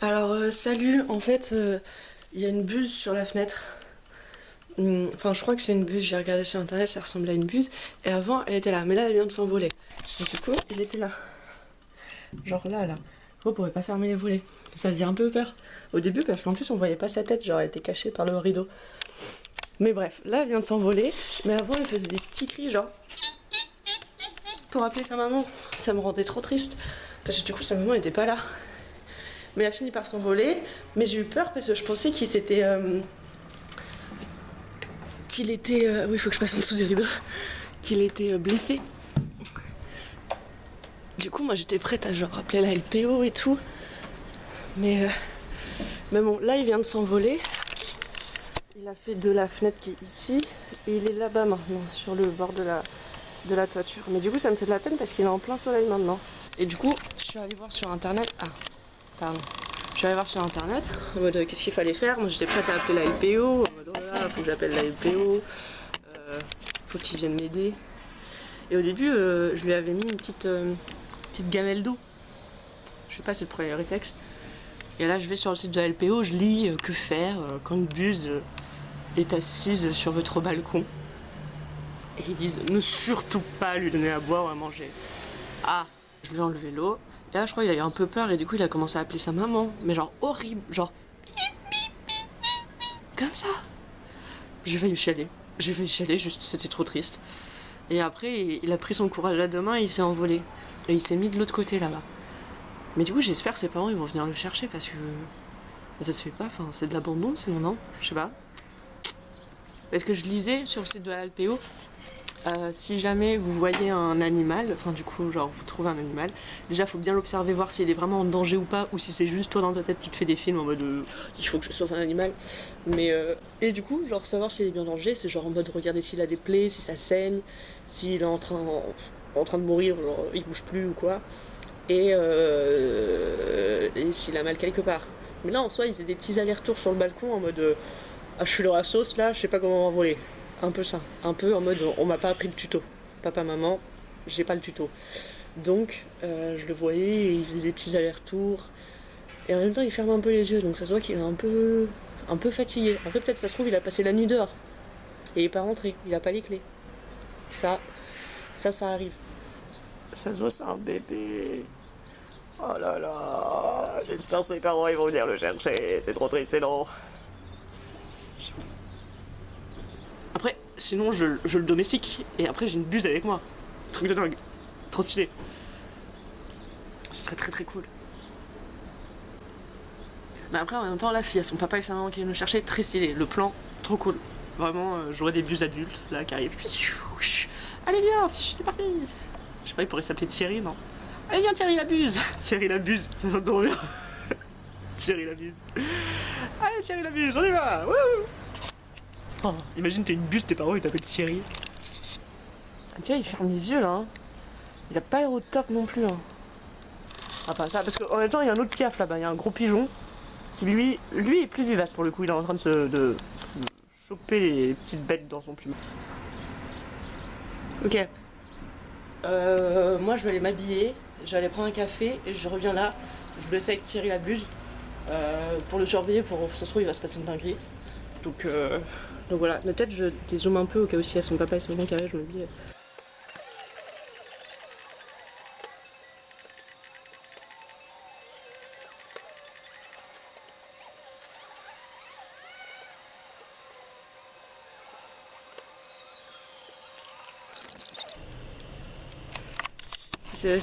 Alors salut, en fait il y a une buse sur la fenêtre. Enfin je crois que c'est une buse, j'ai regardé sur internet, ça ressemble à une buse. Et avant elle était là, mais là elle vient de s'envoler. Et du coup il était là. Genre là. On pourrait pas fermer les volets. Ça faisait un peu peur au début parce qu'en plus on voyait pas sa tête, genre elle était cachée par le rideau. Mais bref, là elle vient de s'envoler. Mais avant elle faisait des petits cris genre pour appeler sa maman. Ça me rendait trop triste. Parce que du coup sa maman était pas là. Mais elle a fini par s'envoler. Mais j'ai eu peur parce que je pensais qu'il s'était... qu'il était... oui, il faut que je passe en dessous des rideaux. Qu'il était blessé. Du coup, moi j'étais prête à genre appeler la LPO et tout. Mais bon, là il vient de s'envoler. Il a fait de la fenêtre qui est ici. Et il est là-bas maintenant, sur le bord de la toiture. Mais du coup, ça me fait de la peine parce qu'il est en plein soleil maintenant. Et du coup, je suis allée voir sur internet. Ah, pardon. Je suis allée voir sur internet en mode qu'est-ce qu'il fallait faire. Moi j'étais prête à appeler la LPO. En mode oh là, faut que j'appelle la LPO. Faut qu'ils viennent m'aider. Et au début, je lui avais mis une petite gamelle d'eau. Je sais pas, c'est le premier réflexe. Et là, je vais sur le site de la LPO, je lis que faire quand une buse est assise sur votre balcon. Et ils disent ne surtout pas lui donner à boire ou à manger. Ah, je lui ai enlevé l'eau. Et là, je crois qu'il a eu un peu peur et du coup, il a commencé à appeler sa maman. Mais genre horrible, genre comme ça. J'ai failli chialer. J'ai failli chialer, juste c'était trop triste. Et après, il a pris son courage à deux mains et il s'est envolé. Et il s'est mis de l'autre côté là-bas. Mais du coup, j'espère que ses parents ils vont venir le chercher parce que ça se fait pas. Enfin, c'est de l'abandon, sinon non. Je sais pas. Parce que je lisais sur le site de la LPO, si jamais vous voyez un animal, enfin du coup, genre vous trouvez un animal, déjà faut bien l'observer, voir s'il est vraiment en danger ou pas, ou si c'est juste toi dans ta tête tu te fais des films en mode il faut que je sauve un animal. Mais et du coup, genre savoir s'il est bien en danger, c'est genre en mode regarder s'il a des plaies, si ça saigne, s'il est en train de mourir, genre il bouge plus ou quoi, et s'il a mal quelque part. Mais là en soi, il faisait des petits allers-retours sur le balcon en mode ah, je suis dans la sauce là, je sais pas comment m'envoler. Un peu ça. Un peu en mode on m'a pas appris le tuto. Papa, maman, j'ai pas le tuto. Donc je le voyais et il faisait des petits allers-retours. Et en même temps il ferme un peu les yeux, donc ça se voit qu'il est un peu fatigué. Après peut-être ça se trouve il a passé la nuit dehors. Et il est pas rentré, il a pas les clés. Ça arrive. Ça se voit c'est un bébé. Oh là là, j'espère que ses parents ils vont venir le chercher. C'est trop triste, c'est long. Après, sinon je le domestique et après j'ai une buse avec moi. Truc de dingue. Trop stylé. Ce serait très très cool. Mais après en même temps là s'il y a son papa et sa maman qui viennent le chercher, très stylé. Le plan, trop cool. Vraiment, je vois des buses adultes là qui arrivent. Allez viens, c'est parti. Je sais pas, il pourrait s'appeler Thierry, non? Allez viens Thierry la buse. Thierry la buse, ça sonne trop bien. Thierry la buse. Allez Thierry la buse, on y va. Wouh. Oh, imagine t'es une buse, tes parents ils t'appellent Thierry. Ah, tu vois, il ferme les yeux là. Hein. Il a pas l'air au top non plus. Hein. Ah, pas ça, parce qu'en même temps, il y a un autre piaf là-bas. Il y a un gros pigeon qui lui est plus vivace pour le coup. Il est en train de choper les petites bêtes dans son plume. Ok. Moi, je vais aller m'habiller. Je vais aller prendre un café et je reviens là. Je vous laisse avec Thierry la buse pour le surveiller. Pour ça se trouve, il va se passer une dinguerie. Donc voilà. Mais peut-être je dézoome un peu au cas où s'il y a son papa et son maman qui arrivent. Je me dis.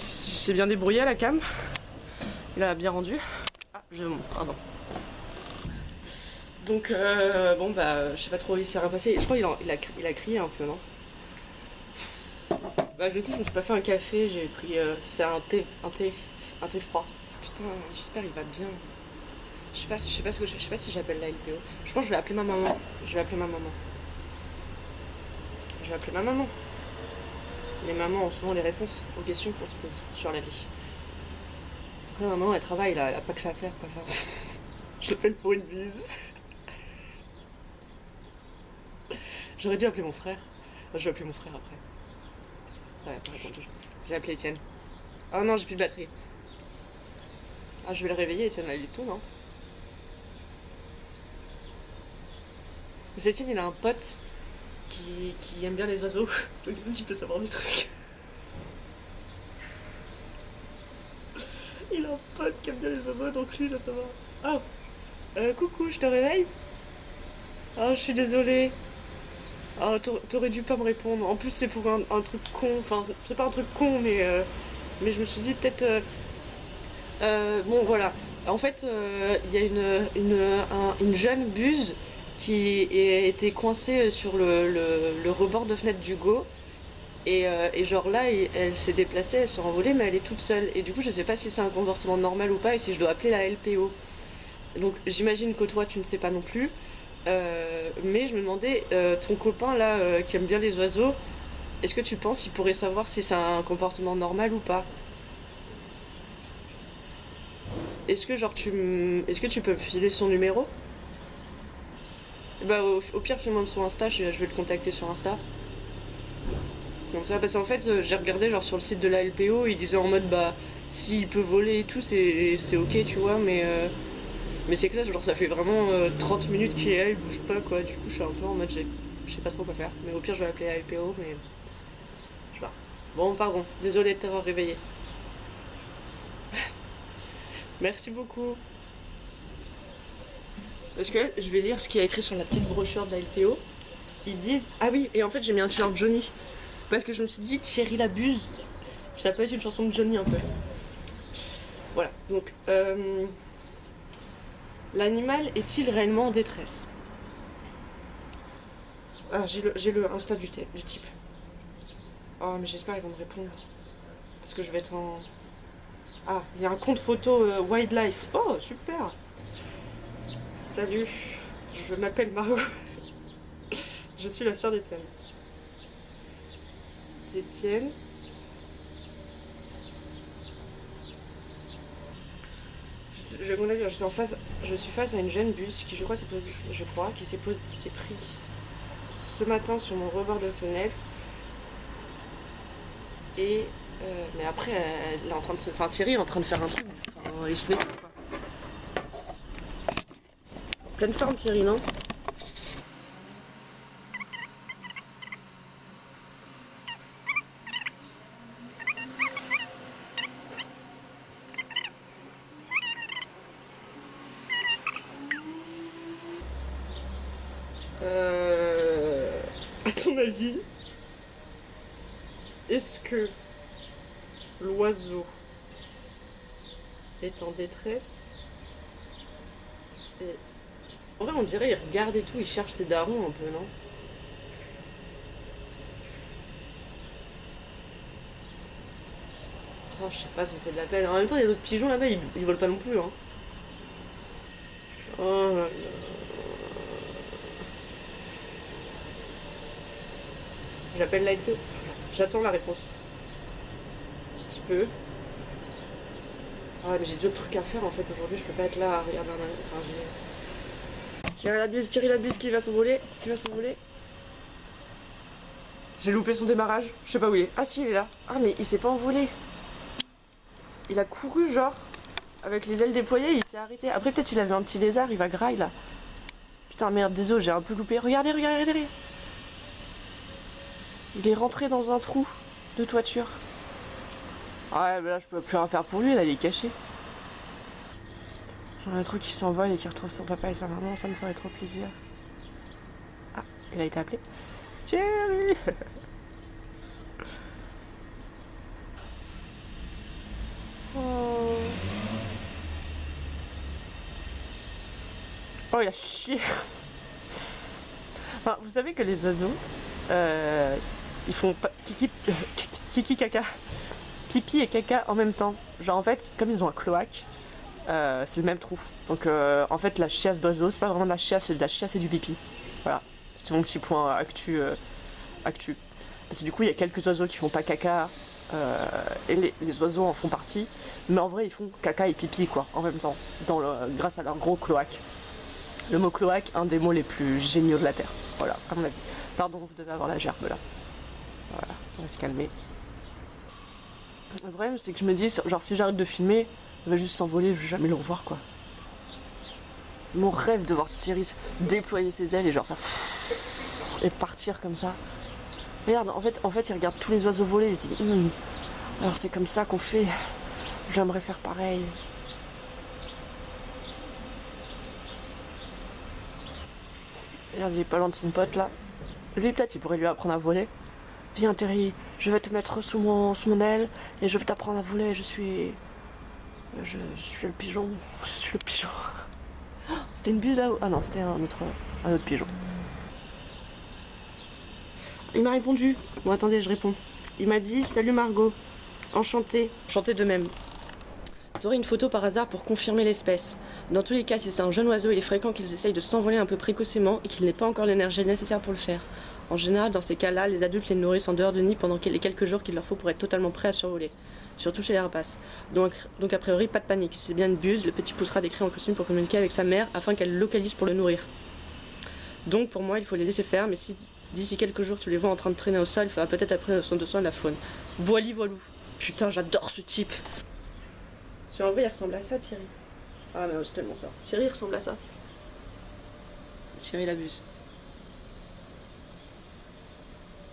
C'est bien débrouillé à la cam. Il a bien rendu. Ah, pardon. Donc, bon, bah, je sais pas trop où il s'est repassé. Je crois qu'il a crié un peu, non? Bah, du coup, je me suis pas fait un café, j'ai pris. C'est un thé froid. Putain, j'espère il va bien. Je sais pas si j'appelle la LPO. Je pense que je vais appeler ma maman. Je vais appeler ma maman. Je vais appeler ma maman. Les mamans ont souvent les réponses aux questions qu'on se pose sur la vie. Après, ma maman, elle travaille, là, elle a pas que ça à faire, quoi. Enfin, je l'appelle pour une bise. J'aurais dû appeler mon frère. Enfin, je vais appeler mon frère après. Ouais, pas répondu. J'ai appelé Étienne. Oh non, j'ai plus de batterie. Ah, je vais le réveiller, Etienne, là, il est tôt, non? Etienne, il a un pote qui aime bien les oiseaux. Donc il peut savoir des trucs. Il a un pote qui aime bien les oiseaux, donc lui, il doit savoir. Ah, coucou, je te réveille? Ah, je suis désolée. Ah, t'aurais dû pas me répondre. En plus, c'est pour un truc con. Enfin, c'est pas un truc con, mais je me suis dit peut-être. Bon, voilà. En fait, il y a une jeune buse qui a été coincée sur le rebord de fenêtre d'Hugo. Et genre là, elle s'est déplacée, elle s'est envolée, mais elle est toute seule. Et du coup, je sais pas si c'est un comportement normal ou pas et si je dois appeler la LPO. Donc j'imagine que toi, tu ne sais pas non plus. Mais je me demandais, ton copain là, qui aime bien les oiseaux, est-ce que tu penses qu'il pourrait savoir si c'est un comportement normal ou pas? Est-ce que genre est-ce que tu peux me filer son numéro? Bah au pire, file-moi son Insta, je vais le contacter sur Insta. Donc ça, parce qu'en fait, j'ai regardé genre sur le site de la LPO, ils disaient en mode bah s'il peut voler et tout, c'est ok, tu vois, mais c'est que là, genre ça fait vraiment 30 minutes qu'il est là, il bouge pas quoi. Du coup, je suis un peu en mode je sais pas trop quoi faire. Mais au pire, je vais appeler la LPO, mais je sais pas. Bon, pardon, désolé de t'avoir réveillé. Merci beaucoup. Parce que je vais lire ce qu'il y a écrit sur la petite brochure de la LPO. Ils disent ah oui, et en fait j'ai mis un t-shirt Johnny parce que je me suis dit Thierry l'abuse, ça peut être une chanson de Johnny un peu. Voilà, donc l'animal est-il réellement en détresse? Ah, j'ai le Insta du type. Oh, mais j'espère qu'ils vont me répondre. Parce que je vais être en. Ah, il y a un compte photo wildlife. Oh, super. Salut, je m'appelle Margot. Je suis la sœur d'Étienne. Étienne. Je suis face à une jeune bus qui, qui s'est pris ce matin sur mon rebord de fenêtre. Et mais après, elle est en train de enfin, Thierry est en train de faire un truc. Enfin, il se nettoie quoi. Pleine forme, Thierry, non? À ton avis, est-ce que l'oiseau est en détresse? Et... En vrai, on dirait il regarde et tout, il cherche ses darons un peu, non? Oh, je sais pas, ça me fait de la peine. En même temps, il y a d'autres pigeons là-bas, ils volent pas non plus, hein. Oh là là. J'appelle la LPO. J'attends la réponse. Un petit peu. Ah ouais, mais j'ai d'autres trucs à faire en fait aujourd'hui, je peux pas être là à regarder un. Enfin, j'ai. Thierry Labuse qui va s'envoler. Qui va s'envoler. J'ai loupé son démarrage. Je sais pas où il est. Ah si, il est là. Ah, mais il s'est pas envolé. Il a couru, genre, avec les ailes déployées, il s'est arrêté. Après, peut-être il avait un petit lézard, il va graille là. Putain, merde, désolé, j'ai un peu loupé. Regardez, regardez, regardez. Il est rentré dans un trou de toiture. Ouais, mais là, je peux plus rien faire pour lui, là, il est caché. J'ai un truc qui s'envole et qui retrouve son papa et sa maman, ça me ferait trop plaisir. Ah, il a été appelé. Thierry. Oh. Oh, il a chié. Enfin, vous savez que les oiseaux, ils font kiki caca, pipi et caca en même temps. Genre en fait, comme ils ont un cloaque, c'est le même trou. Donc en fait, la chiasse d'oiseau, c'est pas vraiment de la chiasse, c'est de la chiasse et du pipi. Voilà, c'est mon petit point actu. Parce que du coup, il y a quelques oiseaux qui font pas caca, et les oiseaux en font partie. Mais en vrai, ils font caca et pipi quoi, en même temps, grâce à leur gros cloaque. Le mot cloaque, un des mots les plus géniaux de la Terre. Voilà, à mon avis. Pardon, vous devez avoir la gerbe là. Voilà, on va se calmer. Le problème, c'est que je me dis, genre, si j'arrête de filmer, Il va juste s'envoler, je vais jamais le revoir quoi. Mon rêve de voir Thierry déployer ses ailes et genre faire et partir comme ça. Regarde, en fait il regarde tous les oiseaux voler et il se dit alors c'est comme ça qu'on fait. J'aimerais faire pareil. Regarde, il est pas loin de son pote là. Lui peut-être il pourrait lui apprendre à voler. Viens Terry, je vais te mettre sous mon aile et je vais t'apprendre à voler, je suis le pigeon. Je suis le pigeon. C'était une buse là-haut. Ah non, c'était un autre pigeon. Il m'a répondu. Bon attendez, je réponds. Il m'a dit salut Margot. Enchanté. Enchanté de même. T'aurais une photo par hasard pour confirmer l'espèce. Dans tous les cas, si c'est un jeune oiseau, il est fréquent qu'ils essayent de s'envoler un peu précocement et qu'il n'ait pas encore l'énergie nécessaire pour le faire. En général, dans ces cas-là, les adultes les nourrissent en dehors de nid pendant les quelques jours qu'il leur faut pour être totalement prêts à survoler. Surtout chez les rapaces. Donc a priori, pas de panique. C'est bien une buse, le petit poussera des cris en costume pour communiquer avec sa mère afin qu'elle le localise pour le nourrir. Donc pour moi, il faut les laisser faire, mais si d'ici quelques jours tu les vois en train de traîner au sol, il faudra peut-être apprendre de soin de la faune. Voili voilou. Putain, j'adore ce type. Sur en vrai, il ressemble à ça, Thierry. Ah, mais c'est tellement ça. Thierry ressemble à ça. Thierry l'abuse.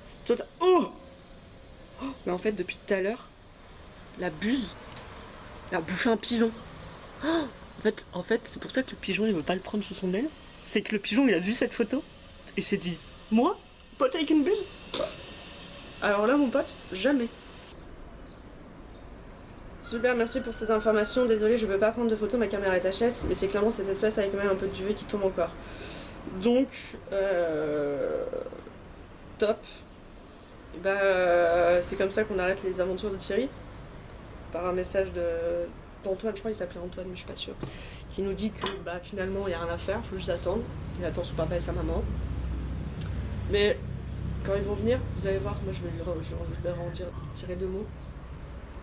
C'est total. Oh, mais en fait, depuis tout à l'heure, la buse, elle a bouffé un pigeon. En fait, c'est pour ça que le pigeon, il veut pas le prendre sous son aile. C'est que le pigeon, il a vu cette photo et s'est dit, moi, pote avec une buse. Alors là, mon pote, jamais. Super, merci pour ces informations. Désolé, je peux pas prendre de photos, ma caméra est HS, mais c'est clairement cette espèce avec quand même un peu de duvet qui tombe encore. Donc, top. Et bah, c'est comme ça qu'on arrête les aventures de Thierry. Par un message d'Antoine, je crois qu'il s'appelait Antoine, mais je suis pas sûre. Qui nous dit que bah, finalement, il n'y a rien à faire, faut juste attendre. Il attend son papa et sa maman. Mais quand ils vont venir, vous allez voir, moi je vais leur en tirer 2 mots.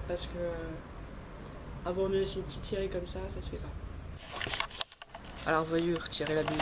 Parce que abandonner son petit Thierry comme ça se fait pas. Alors voyez, retirer la buse.